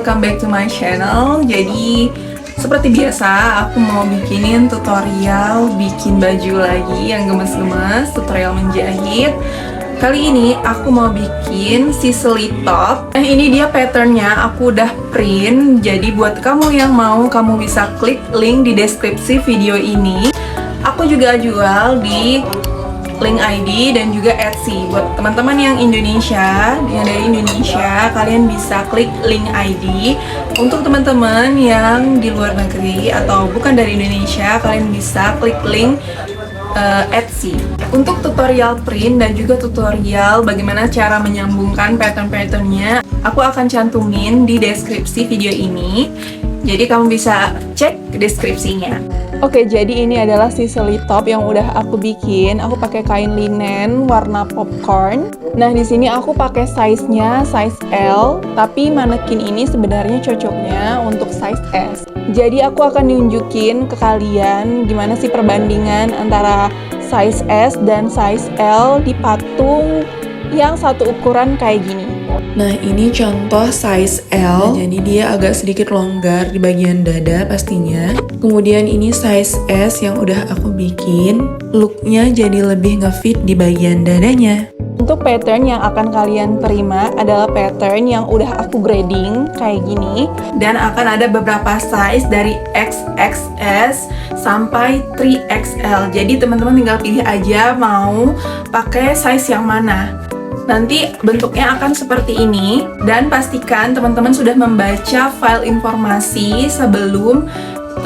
welcome back to my channel. Jadi seperti biasa aku mau bikinin tutorial bikin baju lagi yang gemes-gemes, tutorial menjahit. Kali ini aku mau bikin si slip top. Ini dia patternnya, aku udah print. Jadi buat kamu yang mau, kamu bisa klik link di deskripsi video ini. Aku juga jual di link ID dan juga Etsy. Buat teman-teman yang Indonesia, yang dari Indonesia, kalian bisa klik link ID. Untuk teman-teman yang di luar negeri atau bukan dari Indonesia, kalian bisa klik link Etsy. Untuk tutorial print dan juga tutorial bagaimana cara menyambungkan pattern-patternnya, aku akan cantumin di deskripsi video ini. Jadi kamu bisa cek deskripsinya. Oke, jadi ini adalah si slip top yang udah aku bikin. Aku pakai kain linen warna popcorn. Nah, di sini aku pakai size-nya size L, tapi manekin ini sebenarnya cocoknya untuk size S. Jadi aku akan nunjukin ke kalian gimana sih perbandingan antara size S dan size L di patung yang satu ukuran kayak gini. Nah, ini contoh size L. Nah, jadi dia agak sedikit longgar di bagian dada pastinya. Kemudian ini size S yang udah aku bikin. Looknya jadi lebih ngefit di bagian dadanya. Untuk pattern yang akan kalian terima adalah pattern yang udah aku grading kayak gini. Dan akan ada beberapa size dari XXS sampai 3XL. Jadi teman-teman tinggal pilih aja mau pakai size yang mana. Nanti bentuknya akan seperti ini, dan pastikan teman-teman sudah membaca file informasi sebelum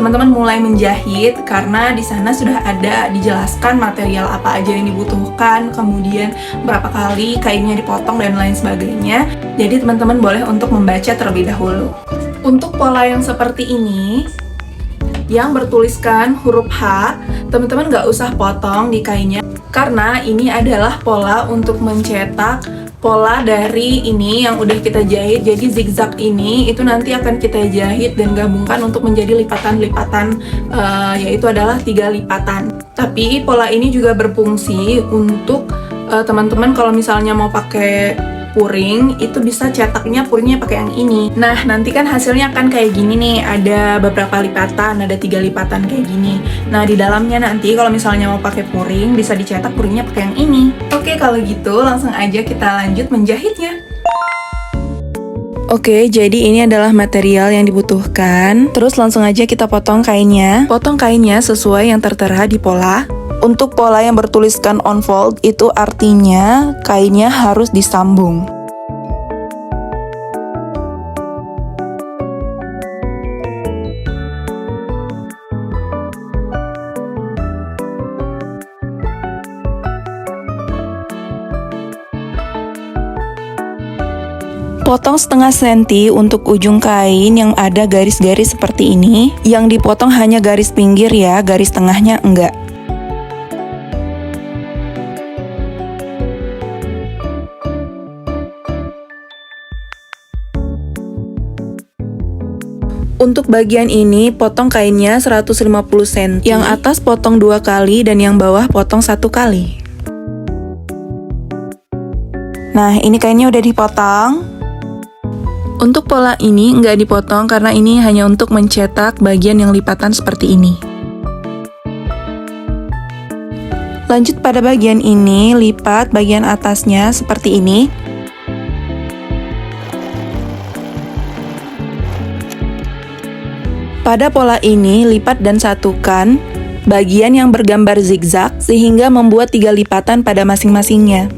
teman-teman mulai menjahit, karena di sana sudah ada dijelaskan material apa aja yang dibutuhkan, kemudian berapa kali kainnya dipotong dan lain sebagainya. Jadi teman-teman boleh untuk membaca terlebih dahulu. Untuk pola yang seperti ini, yang bertuliskan huruf H, teman-teman nggak usah potong di kainnya, karena ini adalah pola untuk mencetak pola dari ini yang udah kita jahit. Jadi zigzag ini itu nanti akan kita jahit dan gabungkan untuk menjadi lipatan-lipatan, yaitu adalah 3 lipatan. Tapi pola ini juga berfungsi untuk teman-teman kalau misalnya mau pakai puring, itu bisa cetaknya puringnya pakai yang ini. Nah, nanti kan hasilnya akan kayak gini nih, ada beberapa lipatan, ada 3 lipatan kayak gini. Nah, di dalamnya nanti kalau misalnya mau pakai puring, bisa dicetak puringnya pakai yang ini. Oke, kalau gitu langsung aja kita lanjut menjahitnya. Oke, jadi ini adalah material yang dibutuhkan. Terus langsung aja kita potong kainnya. Potong kainnya sesuai yang tertera di pola. Untuk pola yang bertuliskan on fold, itu artinya kainnya harus disambung. Potong setengah senti untuk ujung kain yang ada garis-garis seperti ini. Yang dipotong hanya garis pinggir ya, garis tengahnya enggak. Untuk bagian ini, potong kainnya 150 cm. Yang atas potong 2 kali dan yang bawah potong 1 kali. Nah, ini kainnya udah dipotong. Untuk pola ini nggak dipotong karena ini hanya untuk mencetak bagian yang lipatan seperti ini. Lanjut pada bagian ini, lipat bagian atasnya seperti ini. Pada pola ini, lipat dan satukan bagian yang bergambar zigzag sehingga membuat 3 lipatan pada masing-masingnya.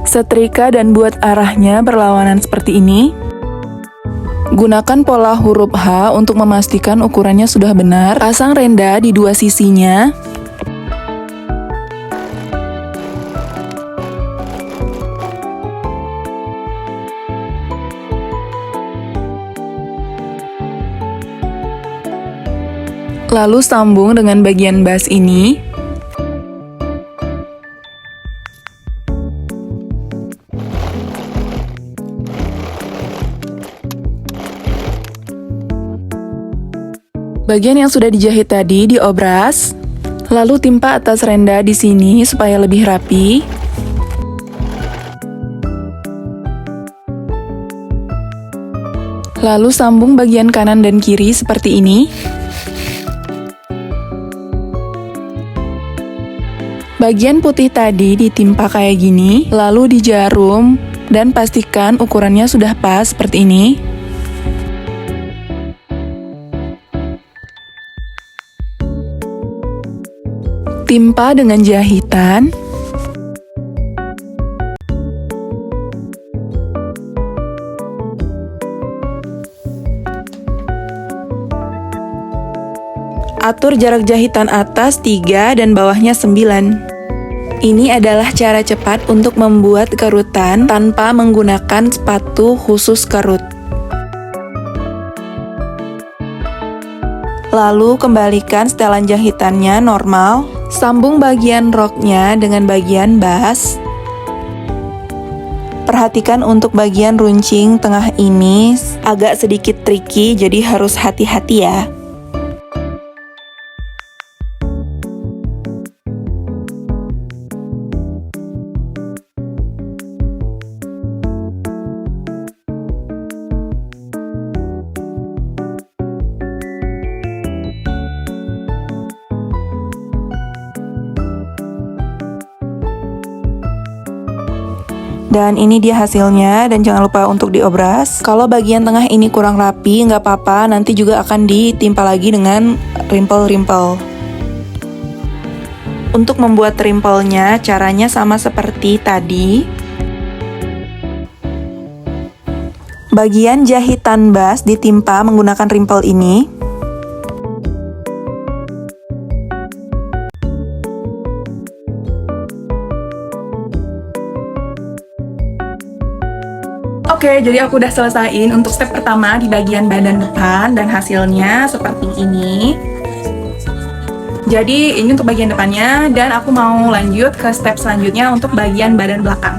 Setrika dan buat arahnya berlawanan seperti ini. Gunakan pola huruf H untuk memastikan ukurannya sudah benar. Pasang renda di 2 sisinya. Lalu sambung dengan bagian bas ini. Bagian yang sudah dijahit tadi diobras, lalu timpa atas renda di sini supaya lebih rapi. Lalu sambung bagian kanan dan kiri seperti ini. Bagian putih tadi ditimpa kayak gini, lalu dijarum dan pastikan ukurannya sudah pas seperti ini. Timpa dengan jahitan. Atur jarak jahitan atas 3 dan bawahnya 9. Ini adalah cara cepat untuk membuat kerutan tanpa menggunakan sepatu khusus kerut. Lalu kembalikan setelan jahitannya normal. Sambung bagian roknya dengan bagian bas. Perhatikan untuk bagian runcing tengah ini agak sedikit tricky, jadi harus hati-hati ya. Dan ini dia hasilnya, dan jangan lupa untuk diobras. Kalau bagian tengah ini kurang rapi, nggak apa-apa, nanti juga akan ditimpa lagi dengan rimpel-rimpel. Untuk membuat rimpelnya, caranya sama seperti tadi. Bagian jahitan bas ditimpa menggunakan rimpel ini. Oke, jadi aku udah selesaiin untuk step pertama di bagian badan depan dan hasilnya seperti ini. Jadi ini untuk bagian depannya dan aku mau lanjut ke step selanjutnya untuk bagian badan belakang.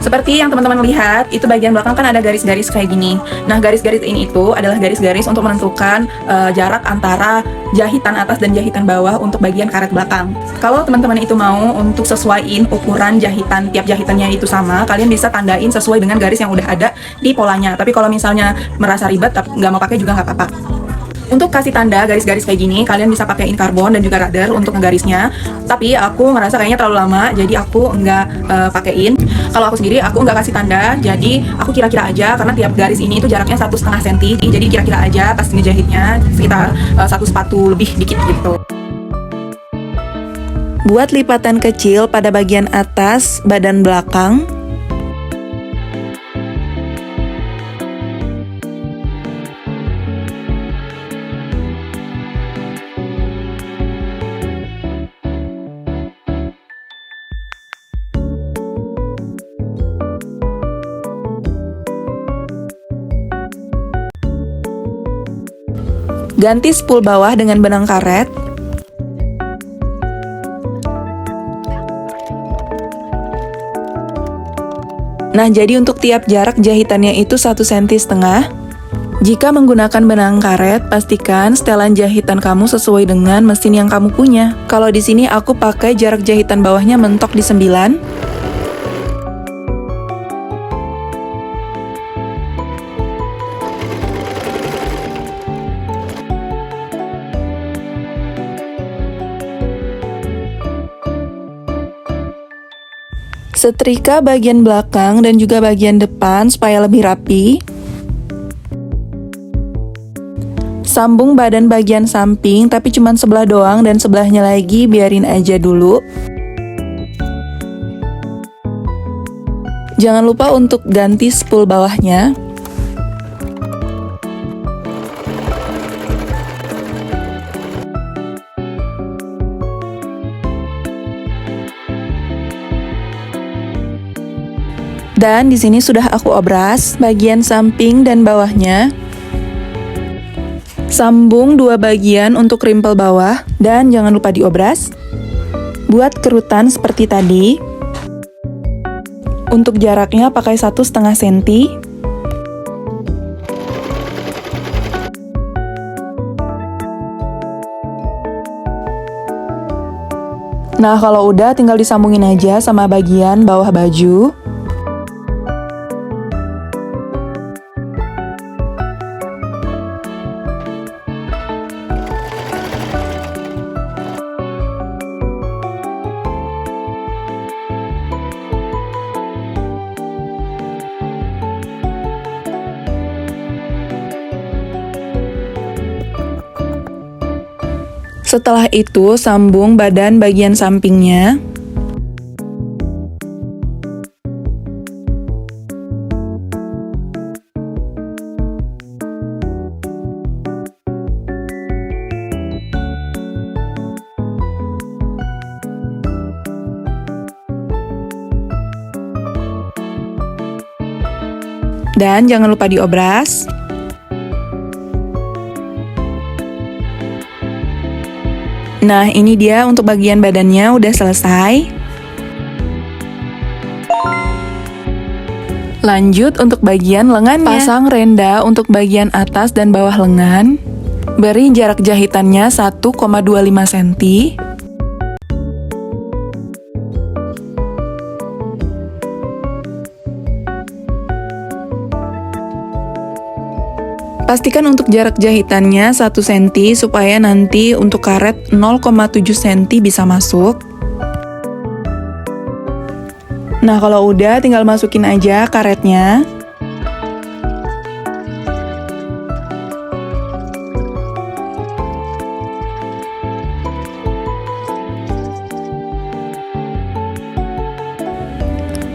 Seperti yang teman-teman lihat, itu bagian belakang kan ada garis-garis kayak gini. Nah, garis-garis ini itu adalah garis-garis untuk menentukan jarak antara jahitan atas dan jahitan bawah untuk bagian karet belakang. Kalau teman-teman itu mau untuk sesuaiin ukuran jahitan, tiap jahitannya itu sama, kalian bisa tandain sesuai dengan garis yang udah ada di polanya. Tapi kalau misalnya merasa ribet, nggak mau pakai juga nggak apa-apa. Untuk kasih tanda garis-garis kayak gini, kalian bisa pakaiin karbon dan juga radar untuk ngegarisnya. Tapi aku ngerasa kayaknya terlalu lama, jadi aku nggak pakein. Kalau aku sendiri, aku nggak kasih tanda, jadi aku kira-kira aja karena tiap garis ini itu jaraknya 1,5 cm. Jadi kira-kira aja pas ngejahitnya sekitar 1 sepatu lebih dikit gitu. Buat lipatan kecil pada bagian atas badan belakang. Ganti spool bawah dengan benang karet. Nah, jadi untuk tiap jarak jahitannya itu 1,5 cm. Jika menggunakan benang karet, pastikan setelan jahitan kamu sesuai dengan mesin yang kamu punya. Kalau di sini aku pakai jarak jahitan bawahnya mentok di 9. Setrika bagian belakang dan juga bagian depan supaya lebih rapi. Sambung badan bagian samping tapi cuma sebelah doang dan sebelahnya lagi biarin aja dulu. Jangan lupa untuk ganti spool bawahnya. Dan di sini sudah aku obras bagian samping dan bawahnya. Sambung dua bagian untuk rimpel bawah dan jangan lupa diobras. Buat kerutan seperti tadi. Untuk jaraknya pakai 1,5 cm. Nah, kalau udah tinggal disambungin aja sama bagian bawah baju. Setelah itu, sambung badan bagian sampingnya. Dan jangan lupa diobras. Nah, ini dia untuk bagian badannya udah selesai. Lanjut untuk bagian lengannya. Pasang renda untuk bagian atas dan bawah lengan. Beri jarak jahitannya 1,25 cm. Pastikan untuk jarak jahitannya 1 cm supaya nanti untuk karet 0,7 cm bisa masuk. Nah, kalau udah tinggal masukin aja karetnya.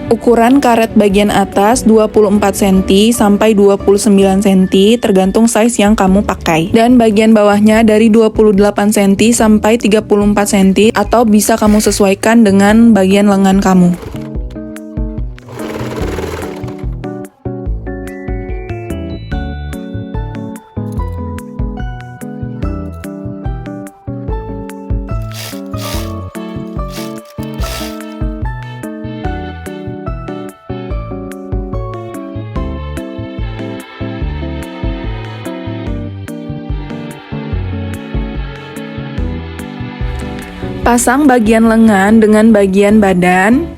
Ukuran karet bagian atas 24 cm sampai 29 cm tergantung size yang kamu pakai. Dan bagian bawahnya dari 28 cm sampai 34 cm atau bisa kamu sesuaikan dengan bagian lengan kamu. Pasang bagian lengan dengan bagian badan.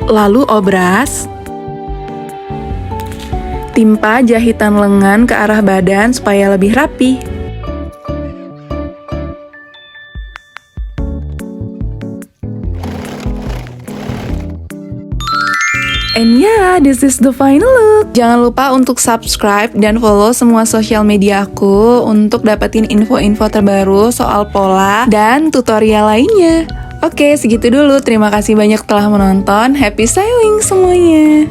Lalu obras. Timpa jahitan lengan ke arah badan supaya lebih rapi. And yeah, this is the final look. Jangan lupa untuk subscribe dan follow semua sosial media aku untuk dapetin info-info terbaru soal pola dan tutorial lainnya. Oke, segitu dulu. Terima kasih banyak telah menonton. Happy styling semuanya.